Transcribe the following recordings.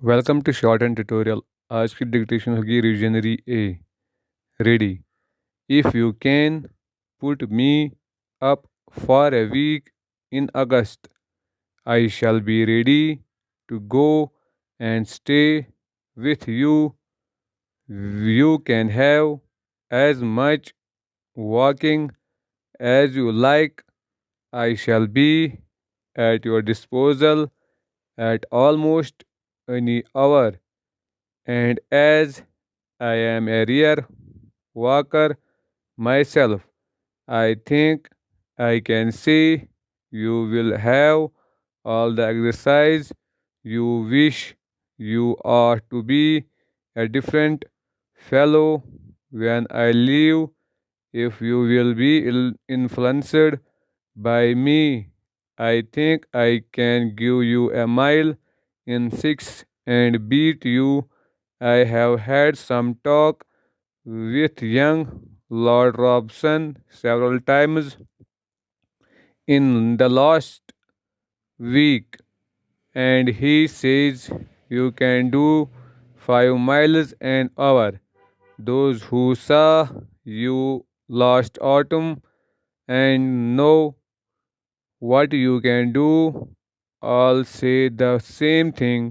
Welcome to shorthand tutorial. आज की dictation होगी revisionary a. Ready. If you can put me up for a week in August, I shall be ready to go and stay with you. You can have as much walking as you like. I shall be at your disposal at almost any hour. And as I am a rare walker myself, I think I can say you will have all the exercise you wish. You are to be a different fellow when I leave. If you will be influenced by me, I think I can give you a mile in 6 and beat you. I have had some talk with young Lord Robson several times in the last week, and he says you can do 5 miles an hour. Those who saw you last autumn and know what you can do all say the same thing.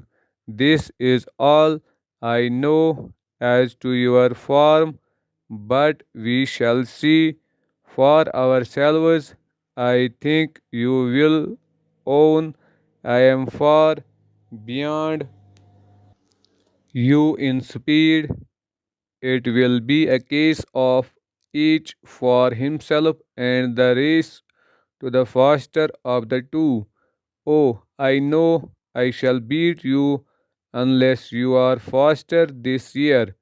This is all I know as to your form, but we shall see for ourselves. I think you will own I am far beyond you in speed. It will be a case of each for himself and the race to the faster of the two. Oh, I know I shall beat you unless you are faster this year.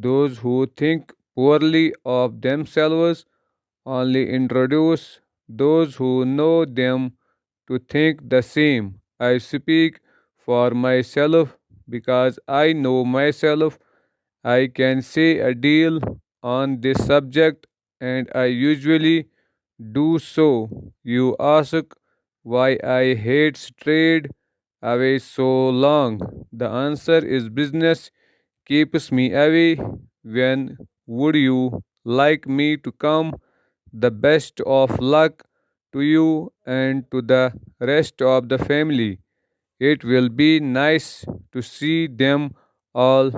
Those who think poorly of themselves only introduce those who know them to think the same. I speak for myself because I know myself. I can say a deal on this subject, and I usually do so. You ask why I hate strayed away so long. The answer is business keeps me away. When would you like me to come? The best of luck to you and to the rest of the family. It will be nice to see them all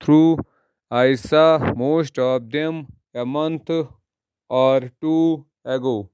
through. I saw most of them a month or two ago.